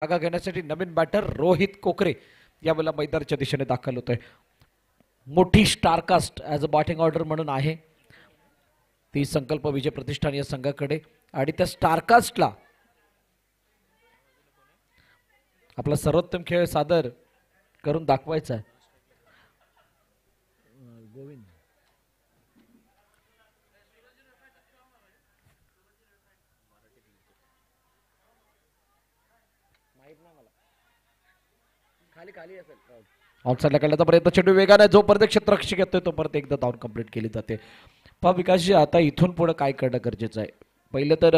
जागा घेण्यासाठी नवीन बॅटर रोहित कोकरे यावेळेला मैदानाच्या दिशेने दाखल होतोय. मोठी star cast as a batting order म्हणून आहे ती संकल्प विजय प्रतिष्ठान या संघाकडे आणि त्या स्टारकास्टला आपला सर्वोत्तम खेळ सादर करून दाखवायचा आहे. गोविंद आउटसाइडला काढण्याचा प्रयत्न, चेंडू वेगाने जोपर्यंत क्षेत्ररक्षक येतोय तोपर्यंत एकदा धाव कंप्लीट केली जाते. पहा विकासजी, आता इथून पुढे काय करणं गरजेचं आहे. पहिलं तर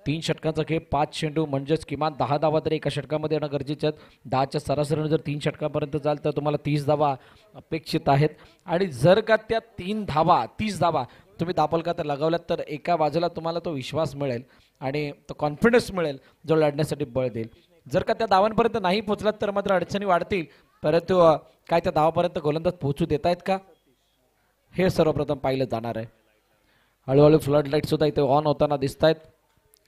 3 षटकांचा खेळ, 5 चेंडू म्हणजेच किमान 10 धावा तरी एका षटकामध्ये येणं गरजेचे आहेत. 10च्या सरासरीने जर 3 षटकापर्यंत जाल तर तुम्हाला 30 धावा अपेक्षित आहेत. आणि जर का त्या 30 धावा तुम्ही दापलकात लगावल्यात तर एका बाजूला तुम्हाला तो विश्वास मिळेल आणि तो कॉन्फिडन्स मिळेल जो लढण्यासाठी बळ देईल. जर का त्या धावांपर्यंत नाही पोहोचलात तर मात्र अडचणी वाढतील. परंतु काय त्या धावापर्यंत गोलंदाज पोहोचू देत आहेत का हे सर्वप्रथम पाहिलं जाणार आहे. हळूहळू फ्लड लाईट सुद्धा इथे ऑन होताना दिसत आहेत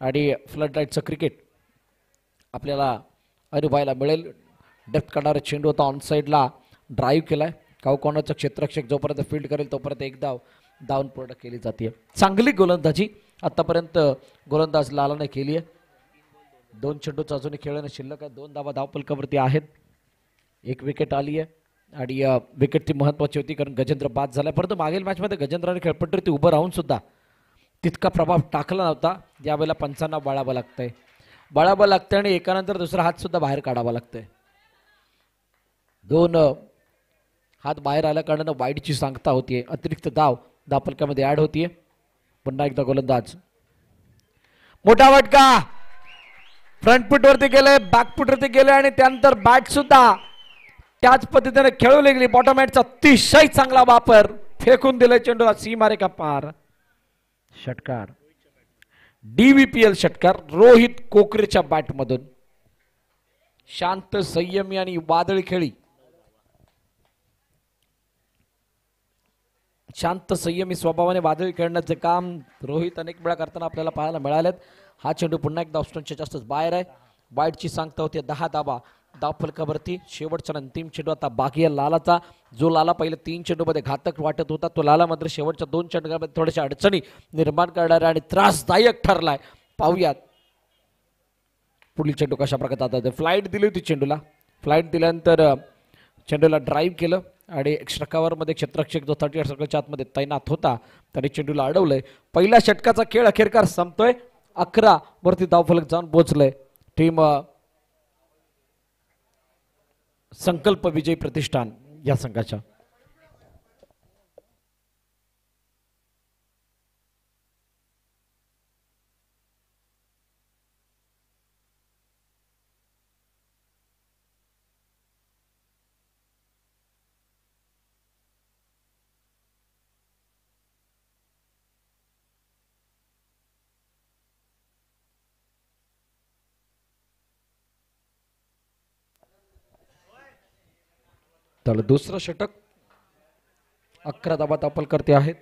आणि फ्लड लाईटचं क्रिकेट आपल्याला अनुभवायला मिळेल. डेप्थ करणारा चेंडू होता, ऑन साईडला ड्राईव्ह केलाय. काऊ कॉर्नरचं क्षेत्ररक्षक जोपर्यंत फील्ड करेल तोपर्यंत एक डाऊन पूर्ण केली जाते. चांगली गोलंदाजी आतापर्यंत गोलंदाज लालाने केली आहे. 2 चेंडूचा अजूनही खेळणं शिल्लक आहे. 2 धावा धावपलकावरती आहेत. 1 विकेट आली आहे आणि विकेट ती महत्वाची होती कारण गजेंद्र बाद झालाय. परंतु मागील मॅचमध्ये गजेंद्राने खेळपट्टीवरती उभं राहून सुद्धा तितका प्रभाव टाकला नव्हता. यावेळेला पंचांना बाळावं लागतंय आणि एकानंतर दुसरा हात सुद्धा बाहेर काढावा लागतंय. 2 हात बाहेर आल्या कारणानं वाईडची सांगता होतीये. अतिरिक्त धावपलकामध्ये ऍड होतीये. पुन्हा एकदा गोलंदाज, मोठा फटका, फ्रंट फुट वरती गेले, बॅक फुट वरती गेले आणि त्यानंतर बॅट सुद्धा त्याच पद्धतीने खेळू लागली. बॉटम हँडचा अतिशय चांगला वापर, फेकून दिले चेंडूला सीमारेखा पार. षटकार, DVPL षटकार रोहित कोकरेच्या बॅटमधून. शांत, संयमी आणि वादळी खेळी, शांत संयमी स्वभावाने वादळी खेळण्याचे काम रोहित अनेक वेळा करताना आपल्याला पाहायला मिळालेत. हा चेंडू पुन्हा एकदा ऑप्शनच्या जास्तच बाहेर आहे. वाईडची सांगता होती 10 धावा धावफलकावरती. शेवटचा अंतिम चेंडू आता बाकी आहे लालाचा. जो लाला पहिले 3 चेंडूमध्ये घातक वाटत होता तो लाला मात्र शेवटच्या 2 चेंडूमध्ये थोड्याशा अडचणी निर्माण करणारा आणि त्रासदायक ठरलाय. पाहूयात पुढील चेंडू कशा प्रकारे जातात. फ्लाईट दिली होती चेंडूला. फ्लाईट दिल्यानंतर चेंडूला ड्राईव्ह केलं आणि एक्स्ट्रा कव्हरमध्ये क्षेत्ररक्षक जो 38 सर्कलच्या आतमध्ये तैनात होता त्याने चेंडूला अडवलंय. पहिल्या षटकाचा खेळ अखेरकार संपतोय. 11 वरती धावफलक जाऊन पोहोचलंय टीम संकल्प विजय प्रतिष्ठान या संघाच्या. तर दुसरं षटक 11 धावा धावफलक करते आहेत.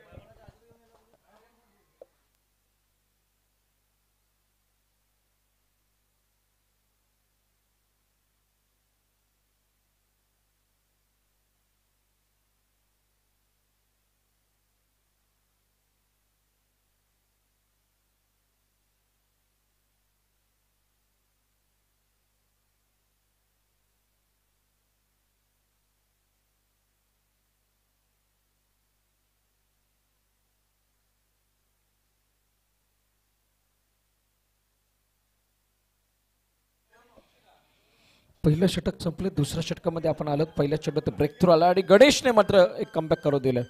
पहिलं षटक संपले. दुसऱ्या षटकामध्ये आपण आलो. पहिल्या षटकात ब्रेक थ्रू आला आणि गणेशने मात्र एक कमबॅक करू दिलं.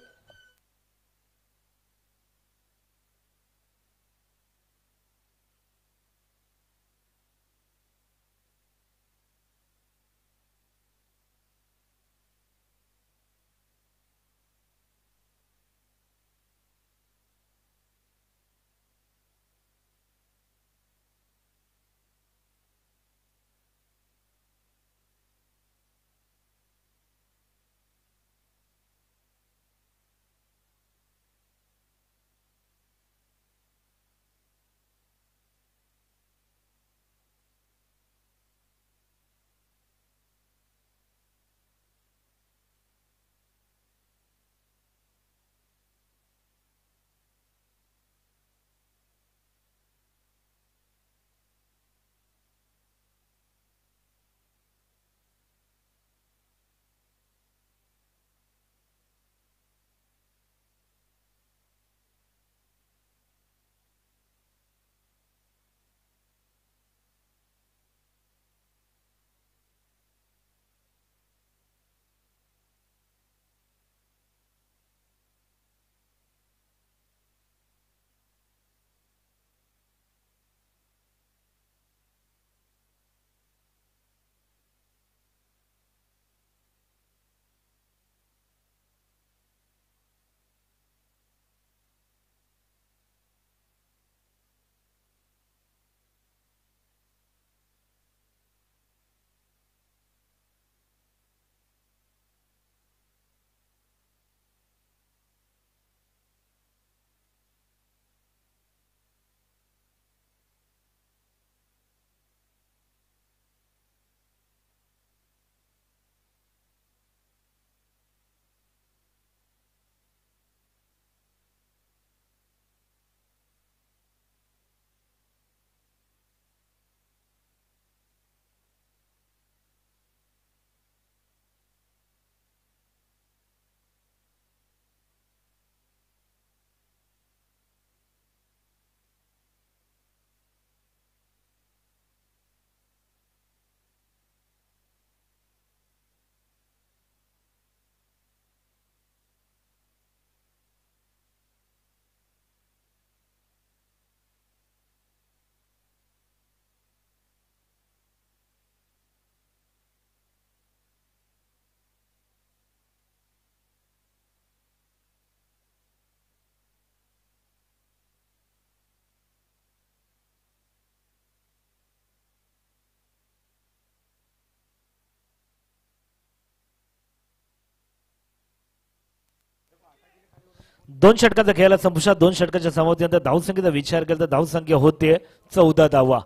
दोन षटकाचा खेळाला संपुष्टात 2 षटकाच्या समाप्तीनंतर धावसंख्येचा विचार केला तर धावसंख्या होते 14 धावा.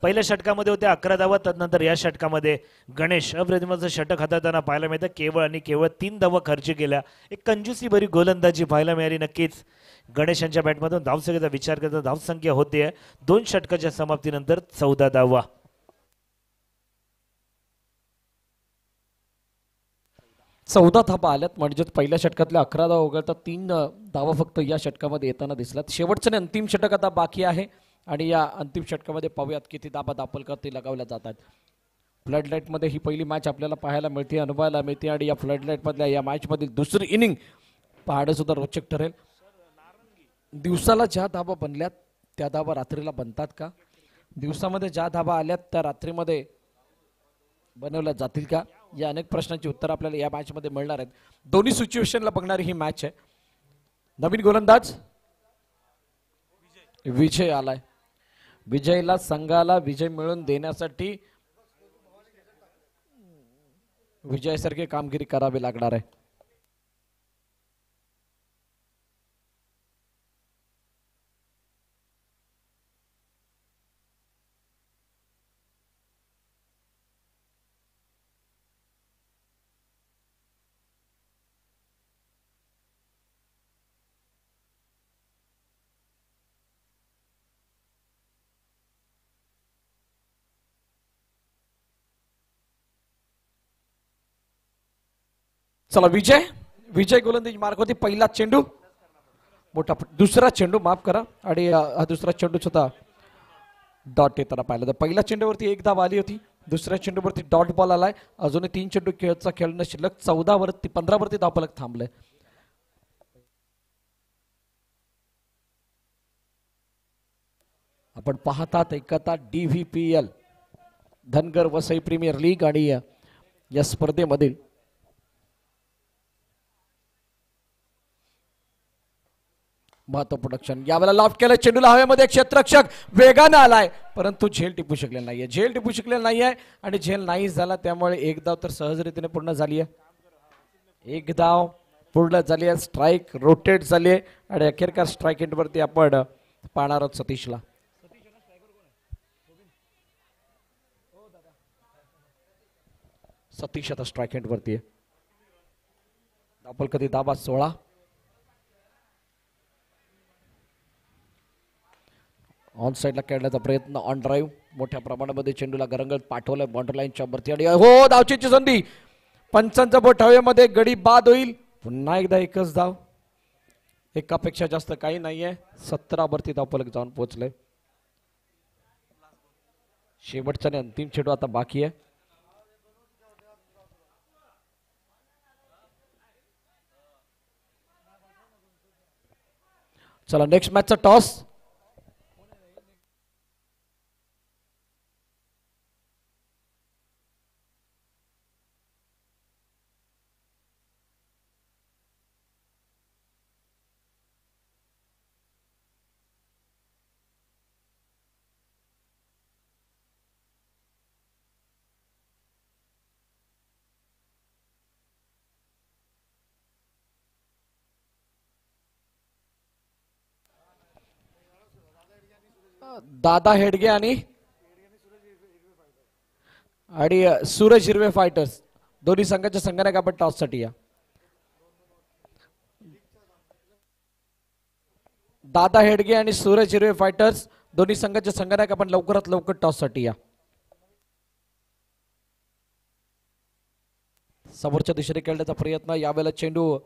पहिल्या षटकामध्ये होते 11 धावा. त्यानंतर या षटकामध्ये गणेश अप्रतिमाचं षटक हाताळताना पाहायला मिळतं. केवळ आणि केवळ 3 धावा खर्च केल्या. एक कंजूसी भरी गोलंदाजी पाहायला मिळाली. नक्कीच गणेश यांच्या बॅटमधून धावसंख्येचा विचार करता धावसंख्या होते 2 षटकाच्या समाप्तीनंतर 14 धावा. चौदा धावा आल्यात म्हणजे पहिल्या षटकातल्या 11 धावा वगळता 3 धावा फक्त या षटकामध्ये येताना दिसलात. शेवटचं आणि अंतिम षटक आता बाकी आहे आणि या अंतिम षटकामध्ये पाहूयात किती धाबा दापलकरती लगावल्या जातात. फ्लड लाईटमध्ये ही पहिली मॅच आपल्याला पाहायला मिळते, अनुभवायला मिळते आणि या फ्लड लाईटमधल्या या मॅचमधील दुसरी इनिंग पाहणं सुद्धा रोचक ठरेल. दिवसाला ज्या धाबा बनल्यात त्या धाबा रात्रीला बनतात का? दिवसामध्ये ज्या धाबा आल्यात त्या रात्रीमध्ये बनवल्या जातील का? या अनेक प्रश्नांची उत्तर आपल्याला या मॅच मध्ये मिळणार आहेत. दोन्ही सिच्युएशनला बघणारी ही मॅच आहे. नवीन गोलंदाज विजय आलाय. विजयला संघाला विजय मिळवून देण्यासाठी विजयासारखी कामगिरी करावी लागणार आहे. चला विजय विजय गोलंदाजी मार्क होती. पहिला चेंडू मोठा, दुसरा चेंडू माफ करा आणि हा दुसरा चेंडू सुद्धा डॉट येताना पाहिला. तर पहिल्या चेंडूवरती एक धाव आली होती, दुसऱ्या चेंडूवरती डॉट बॉल आलाय. अजूनही 3 चेंडू खेळचा खेळणं शिल्लक. 14 वरती 15 वरती धावफलक थांबलंय. आपण पाहतात ऐकता DVPL Dhangar Vasai premier league आणि या स्पर्धेमधील महत्वपूर्ण क्षण. यावेळेला लॉफ्ट केलं चेंडूला हवेमध्ये. क्षेत्ररक्षक वेगानं आलाय परंतु झेल टिपू शकलेला नाहीये. झेल टिपू शकलेला नाहीये आणि झेल नाही झाला त्यामुळे एक धाव तर सहजरीतीने पूर्ण झाली आहे. एक धाव पूर्ण झाली आहे. स्ट्राईक रोटेट झाली आहे आणि अखेरकार स्ट्राईक एंडवरती आपण पाहणार आहोत सतीशला. सतीश आता स्ट्राईक एंडवरती आहे. धावफल कधी धाबा 16. ऑन साइडला खेळण्याचा प्रयत्न. ऑन ड्राईव्ह मोठ्या प्रमाणामध्ये चेंडूला गरंगत पाठवलंय बाउंड्री लाईनच्या वरती आणि हो धावचीची संधी. पंचांचा बोट हवेमध्ये. गडी बाद होईल. पुन्हा एकदा एकच धाव. एकापेक्षा जास्त काही नाहीये. 17 वरती धावफलक जाऊन पोहोचले. शेवटचा आणि अंतिम चेंडू आता बाकी आहे. चला नेक्स्ट मॅचचा टॉस. दादा हेडगे आणि सूरज हिरवे फायटर्स दोन्ही संघाच्या संघाने आपण टॉस साठी या. दादा हेडगे आणि सूरज हिरवे फायटर्स दोन्ही संघाच्या संघाने आपण लवकरात लवकर टॉस साठी या. समोरच्या दिशेने खेळण्याचा प्रयत्न. यावेळेला चेंडू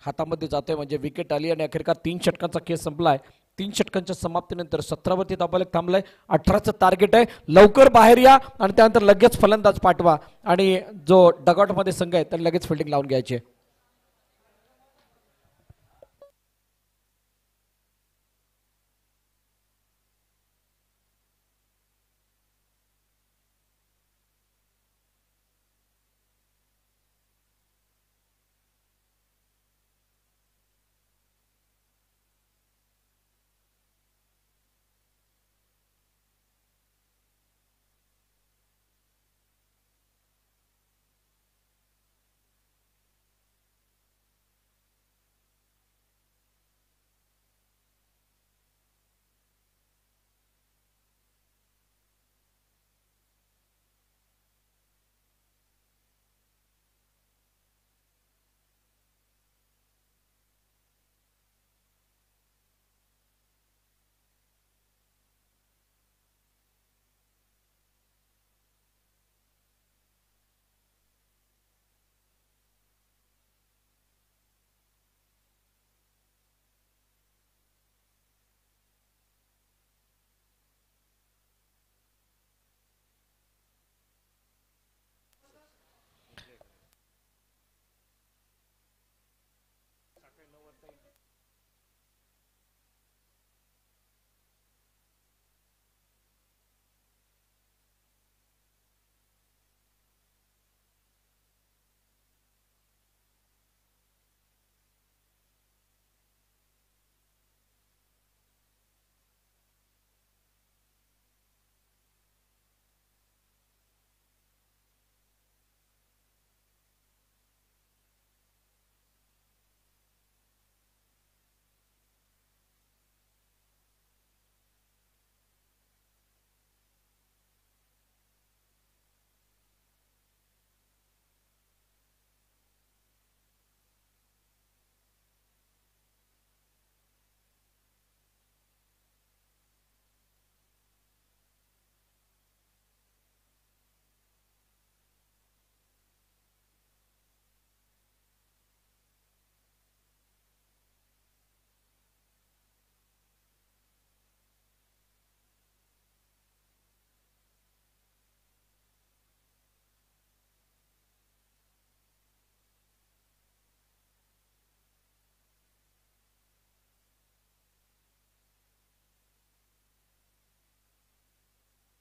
हातामध्ये जातोय म्हणजे विकेट आली आणि अखेरकार 3 षटकांचा खेळ संपलाय. 3 षटकांच्या समाप्तीनंतर 17 वरती धावफलक थांबलाय. 18चं टार्गेट आहे. लवकर बाहेर या आणि त्यानंतर लगेच फलंदाज पाठवा आणि जो डगआउट मध्ये संघ आहे तर लगेच फिल्डिंग लावून घ्यायची.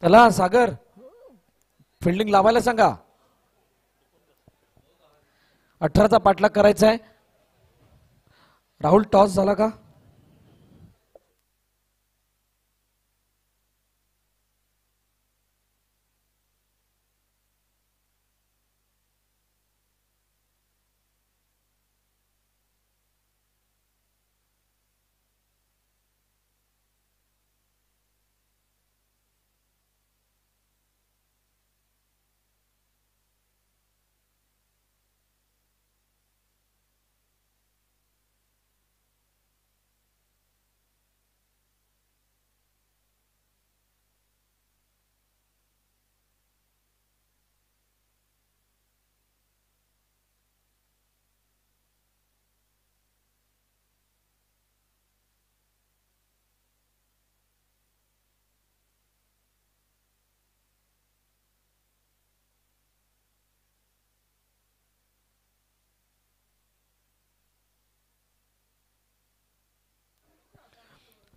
चला सागर, फिल्डिंग लावायला सांगा. 18चा पाठलाग करायचा आहे. राहुल, टॉस झाला का?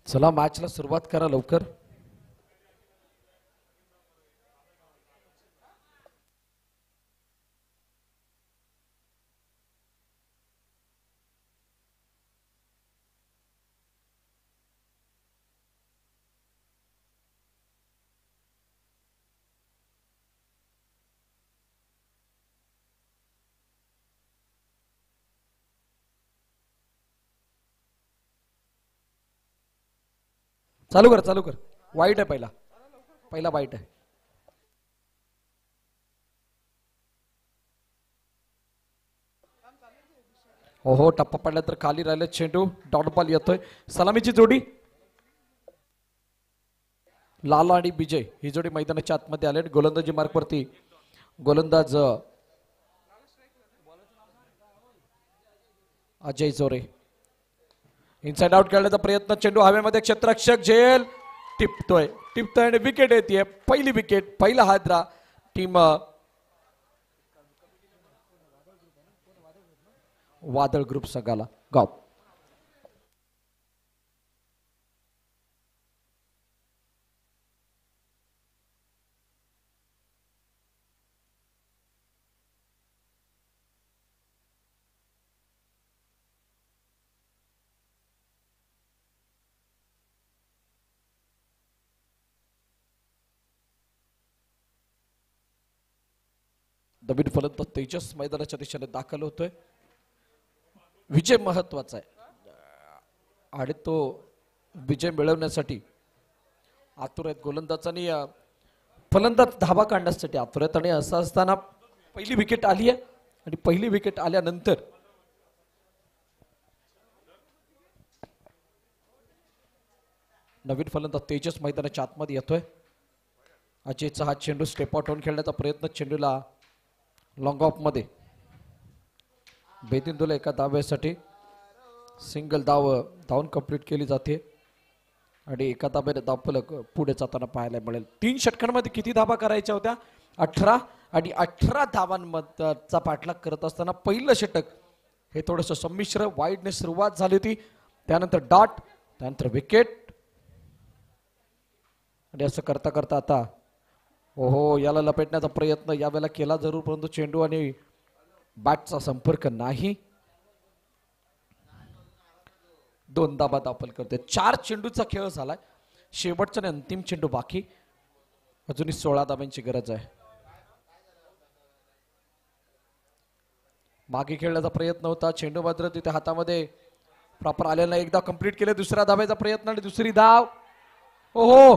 चला मॅचला सुरुवात करा लवकर. चालू कर, चालू कर. वाईट आहे पहिला, पहिला वाईट आहे. हो टप्पा पडला तर खाली राहिले चेंडू. डॉट बॉल येतोय. सलामीची जोडी लाला आणि विजय ही जोडी मैदानाच्या आतमध्ये आले. गोलंदाजी मार्क वरती गोलंदाज अजय जोरे. इनसाइड आउट खेळण्याचा प्रयत्न. चेंडू हवेमध्ये, क्षेत्ररक्षक झेल टिपतोय आणि विकेट येते. पहिली विकेट, पहिला हादरा टीम वादळ ग्रुप संघाला. गाव नवीन फलंदाज तेजस मैदानाच्या दिशेने दाखल होतोय. विजय महत्वाचा आहे आणि तो विजय मिळवण्यासाठी आतुर आहेत गोलंदाज आणि फलंदाज धाबा काढण्यासाठी आतुर आहेत. आणि असं असताना पहिली विकेट आली आहे आणि पहिली विकेट आल्यानंतर नवीन फलंदाज तेजस मैदानाच्या आतमध्ये येतोय. अजयचा हा चेंडू स्टेप आउट होऊन खेळण्याचा प्रयत्न. चेंडूला लॉंग ऑफ मध्ये बेदिंदूला एका धाब्यासाठी सिंगल धावून कंप्लीट केली जाते आणि एका धाब्याने धावफलक पुढे जाताना पाहायला मिळेल. 3 षटकांमध्ये किती धाबा करायच्या होत्या? 18. आणि 18 धावांचा पाठलाग करत असताना पहिलं षटक हे थोडंसं संमिश्र वाईडने सुरुवात झाली होती. त्यानंतर डॉट, त्यानंतर विकेट आणि असं करता करता आता ओहो याला लपेटण्याचा प्रयत्न यावेळेला केला जरूर, परंतु चेंडू आणि बॅटचा संपर्क नाही. 2 धाबा दाखल करते. 4 चेंडूचा खेळ झालाय. शेवटचा आणि अंतिम चेंडू बाकी. अजूनही 16 धाब्यांची गरज आहे. मागे खेळण्याचा प्रयत्न होता. चेंडू मात्र तिथे हातामध्ये प्रॉपर आलेला नाही. एकदा कंप्लीट केले. दुसऱ्या धाब्याचा प्रयत्न आणि दुसरी धाव. ओहो,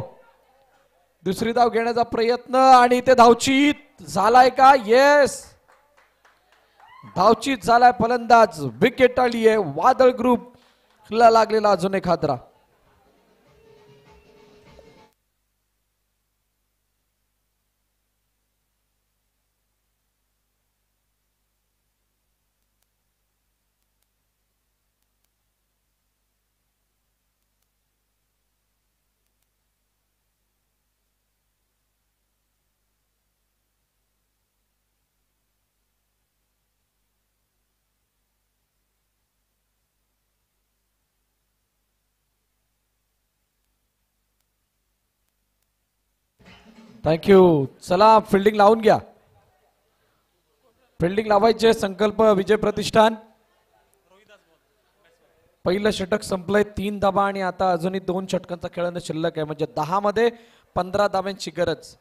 दुसरी धाव घेण्याचा प्रयत्न आणि इथे धावचीत झालाय का? येस, धावचीत झालाय. फलंदाज विकेट आली आहे. वादळ ग्रुप ला लागलेला अजून एक हादरा. थँक्यू. चला फिल्डिंग लावून घ्या. फिल्डिंग लावायचे संकल्प विजय प्रतिष्ठान. पहिलं षटक संपलंय 3 धाबा आणि आता अजूनही 2 षटकांचा खेळणं शिल्लक आहे म्हणजे 10 मध्ये 15 धाब्यांची गरज.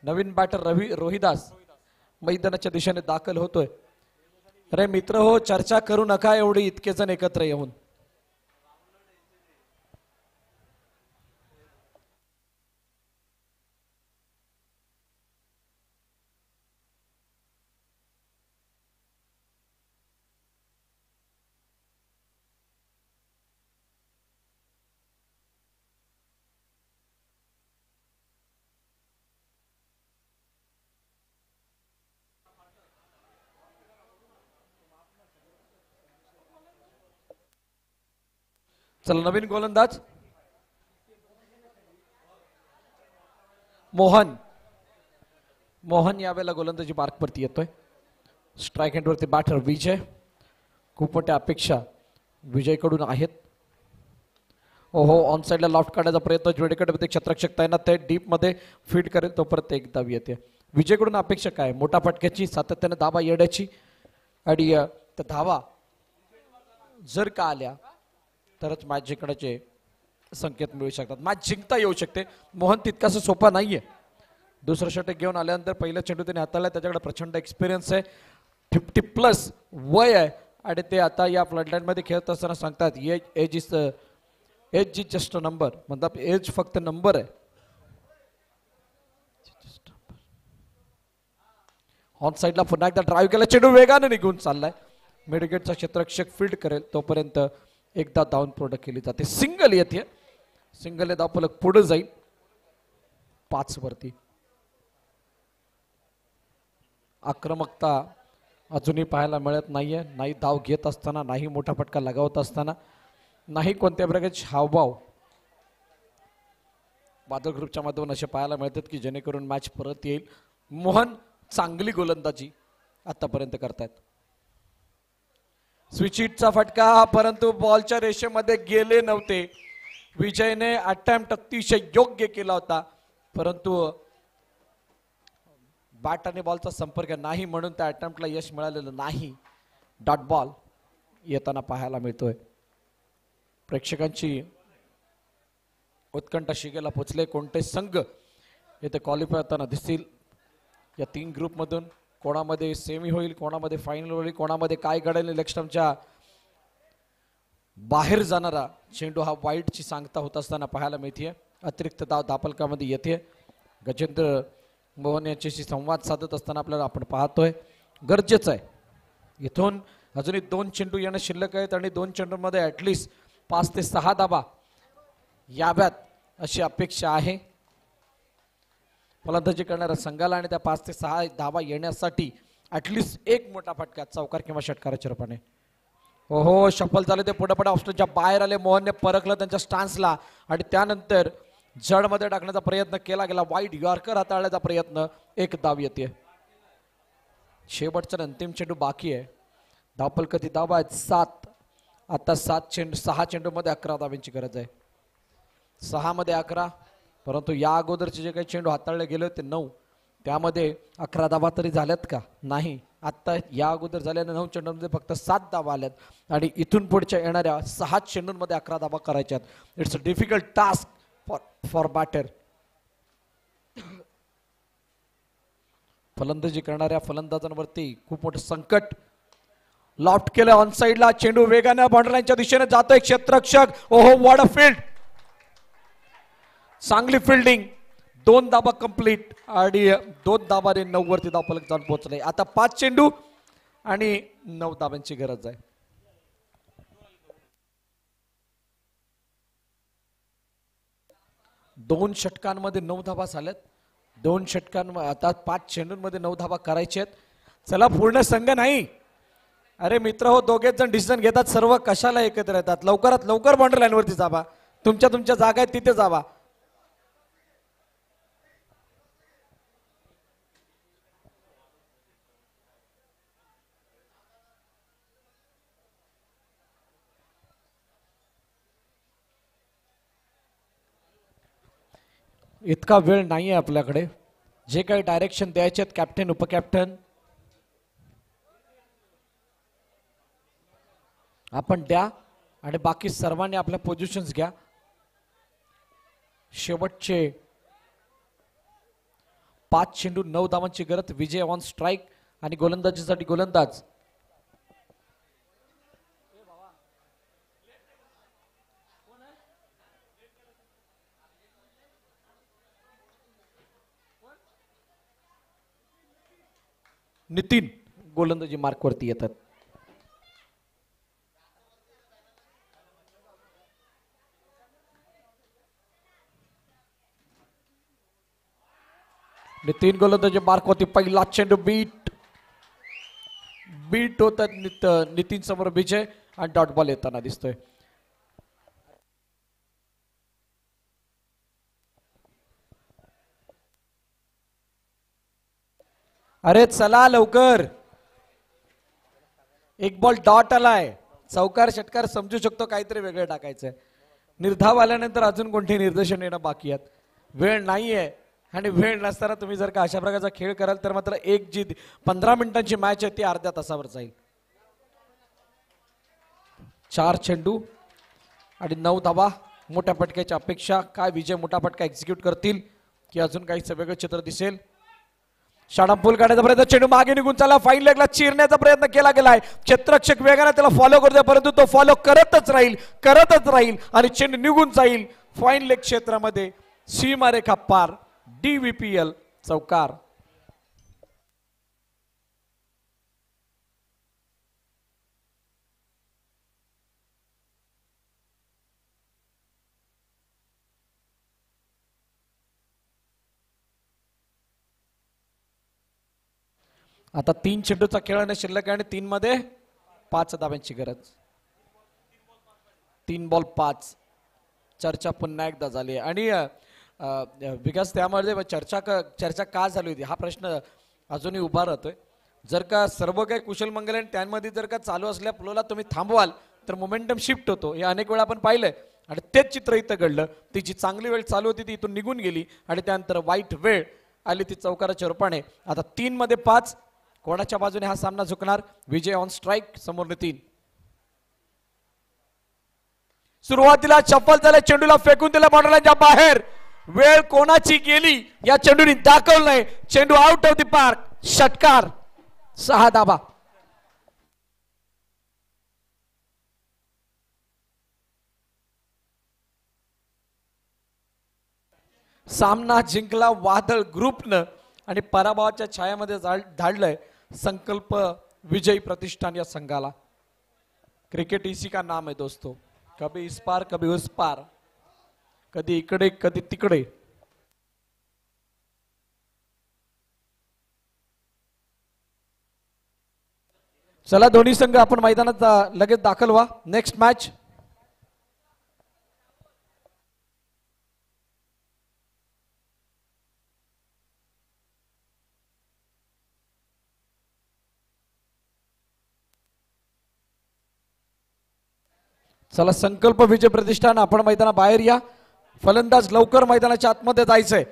नवीन बॅटर रोहिदास मैदानाच्या दिशेने दाखल होतोय. अरे मित्र हो, चर्चा करू नका एवढी इतके जण एकत्र येऊन. चला नवीन गोलंदाज मोहन. मोहन यावेळेला गोलंदाजी मार्कवरती येतोय. स्ट्राईक हँडवरती बॅटर विजय. खूप मोठ्या अपेक्षा विजयकडून आहेत. ओहो, ऑन साईडला लॉफ्ट काढण्याचा प्रयत्न जोडीकडे क्षेत्ररक्षक तैनात आहे. डीप मध्ये फीड करेल तो परत एक धाव येते. विजयकडून अपेक्षा काय? मोठा फटक्याची, सातत्याने धावा येण्याची आणि त्या धावा जर का आल्या तरच मॅच जिंकण्याचे संकेत मिळू शकतात. मॅच जिंकता येऊ शकते. मोहन तितकासा सोपा नाहीये. दुसरं षटक घेऊन आल्यानंतर पहिला चेंडू त्याने हाताळला. त्याच्याकडे प्रचंड एक्सपिरियन्स आहे. 50+ वय आहे आणि ते आता या फ्लडलाईन मध्ये खेळत असताना सांगतात age is just a number. म्हणतात एज फक्त नंबर आहे. ऑन साईडला पुन्हा एकदा ड्राईव्ह केला. चेंडू वेगाने निघून चाललाय. मिडगेटचा क्षेत्ररक्षक फील्ड करेल तोपर्यंत एकदा डाऊन पूर्ण केली जाते. सिंगल येते. सिंगल धावफलक पुढे जाईल 5 वरती. आक्रमकता अजूनही पाहायला मिळत नाहीये. नाही धाव घेत असताना, नाही मोठा फटका लगावत असताना, नाही कोणत्या प्रकारचे हावभाव बादल ग्रुपच्या माध्यमातून असे पाहायला मिळतात की जेणेकरून मॅच परत येईल. मोहन चांगली गोलंदाजी आतापर्यंत करतायत. स्विच हिटचा फटका परंतु बॉलच्या रेषेमध्ये गेले नव्हते. विजयने अटेम्प्ट अतिशय योग्य केला होता परंतु बॅट आणि बॉलचा संपर्क नाही म्हणून त्या अटेम्प्टला यश मिळालेलं नाही. डॉट बॉल येताना पाहायला मिळतोय. प्रेक्षकांची उत्कंठा शिगेला पोचले. कोणते संघ येथे क्वालिफाय होताना दिसतील या 3 ग्रुपमधून. कोणामध्ये सेमी होईल, कोणामध्ये फायनल होईल, कोणामध्ये काय घडेल. इलेक्शनच्या बाहेर जाणारा चेंडू हा वाईटची सांगता होत असताना पाहायला मिळते. अतिरिक्त धाव धापलकामध्ये येते. गजेंद्र मोहन यांच्याशी संवाद साधत असताना आपल्याला आपण पाहतोय. गरजेचं आहे इथून अजूनही 2 चेंडू येणं शिल्लक आहेत आणि 2 चेंडूमध्ये ॲटलिस्ट 5 ते 6 धाबा याव्यात अशी अपेक्षा आहे फलंदाजी करणाऱ्या संघाला. आणि त्या 5 ते 6 धावा येण्यासाठी ॲटलिस्ट एक मोठा फटका चौकार किंवा षटकाराच्या रूपाने. हो शफल झाले ते पुढे पुढे ऑप्शनच्या बाहेर आले. मोहनने परखलं त्यांच्या स्टान्सला आणि त्यानंतर जडमध्ये टाकण्याचा प्रयत्न केला गेला. वाईट यॉर्कर हाताळण्याचा प्रयत्न. एक धाव येते. शेवटचा अंतिम चेंडू बाकी आहे. धावफल किती धावा आहेत? 7. आता 6 चेंडूमध्ये 11 धावांची गरज आहे. 6 मध्ये 11 परंतु या अगोदरचे जे काही चेंडू हाताळले गेले होते 9 त्यामध्ये 11 धावा तरी झाल्यात का? नाही. आता या अगोदर झालेल्या 9 चेंडूंमध्ये फक्त 7 धावा आल्यात आणि इथून पुढच्या येणाऱ्या 6 चेंडूंमध्ये 11 धावा करायच्यात. It's a difficult task for batter. फलंदाजी करणाऱ्या फलंदाजांवरती खूप मोठं संकट. लॉफ्ट केलं ऑन साईडला. चेंडू वेगाने बाउंड्रीच्या दिशेने जातोय. क्षेत्ररक्षक ओहो व्हॉट अ फील्ड. चांगली फिल्डिंग. 2 धाबा कंप्लीट आणि 2 धाबाने 9 वरती धावफलक जाऊन पोहोचले. आता 5 चेंडू आणि 9 धाबांची गरज आहे. दोन षटकांमध्ये 9 धाबा झाल्यात. 2 षटकांमध्ये आता 5 चेंडूंमध्ये 9 धाबा करायचे आहेत. चला पूर्ण संघ नाही. अरे मित्र हो, दोघेच जण डिसिजन घेतात. सर्व कशाला एकत्र येतात? लवकरात लवकर बाउंड्री लाईनवरती जावा. तुमच्या जागा आहेत तिथे जावा. इतका वेळ नाहीये आपल्याकडे. जे काही डायरेक्शन द्यायचे आहेत कॅप्टन उपकॅप्टन आपण द्या आणि बाकी सर्वांनी आपल्या पोझिशन्स घ्या. शेवटचे 5 चेंडू 9 धावांची गरज. विजय ऑन स्ट्राईक आणि गोलंदाजीसाठी गोलंदाज. नितीन गोलंदाजी मार्क वरती येतात. नितीन गोलंदाजी मार्क होती. पहिला चेंडू बीट होतात नितीन समोर विजय आणि डॉट बॉल येताना दिसतोय. अरे चला लवकर. एक बॉल डॉट आलाय. चौकार षटकार समजू शकतो काहीतरी वेगळं टाकायचंय. निर्धाव आल्यानंतर अजून कोणते निर्देशन येणं बाकी आहेत. वेळ नाहीये आणि वेळ नसताना तुम्ही जर का अशा प्रकारचा खेळ कराल तर मात्र एक जी 15 मिनिटांची मॅच आहे ती अर्ध्या तासावर जाईल. 4 चेंडू आणि 9 धावा. मोठ्या फटक्याची अपेक्षा. काय विजय मोठा फटका एक्झिक्यूट करतील की अजून काहीच वेगळं चित्र दिसेल. शाडापूल काढण्याचा प्रयत्न. चेंडू मागे निघून चालला. फाईन लेगला चिरण्याचा प्रयत्न केला गेलाय. क्षेत्ररक्षक वेगाने त्याला फॉलो करतोय परंतु तो फॉलो करतच राहील आणि चेंडू निघून जाईल फाईन लेग क्षेत्रामध्ये. सीमारेखा पार. DVPL चौकार. आता 3 चेंडूचा खेळाने शिल्लक आहे आणि 3 मध्ये 5 धाब्यांची गरज. 3 बॉल 5. चर्चा पुन्हा एकदा झाली आणि विकास त्यामध्ये चर्चा का झाली होती हा प्रश्न अजूनही उभा राहतोय. जर का सर्व काही कुशल मंगल आणि त्यांमध्ये जर का चालू असल्या फ्लोला तुम्ही थांबवाल तर मोमेंटम शिफ्ट होतो. हे अनेक वेळा आपण पाहिलंय आणि तेच चित्र इथं घडलं. ती जी चांगली वेळ चालू होती ती इथून निघून गेली आणि त्यानंतर वाईट वेळ आली ती चौकाराच्या रूपाने. आता 3 मध्ये 5. कोणाच्या बाजूने हा सामना झुकणार. विजय ऑन स्ट्राईक समोर नितीन. सुरुवातीला चप्पल झाल्या. चेंडूला फेकून दिला बॉर्डरलाईनच्या बाहेर. वेळ कोणाची गेली या चेंडूने दाखवलं नाही. चेंडू आउट ऑफ द पार्क. षटकार. 6 धाबा. सामना जिंकला वादळ ग्रुपनं आणि पराभवाच्या छायामध्ये धाडलंय संकल्प विजय प्रतिष्ठान या संघाला. क्रिकेट इसी का नाम है दोस्तों. कभी इस पार कभी उस पार. कधी इकडे कधी तिकडे. चला दोन्ही संघ आपण मैदानात लगेच दाखल व्हा. Next match. चला संकल्प विजय प्रतिष्ठान आपण मैदाना बाहेर या. फलंदाज लवकर मैदानाच्या आतमध्ये जायचंय.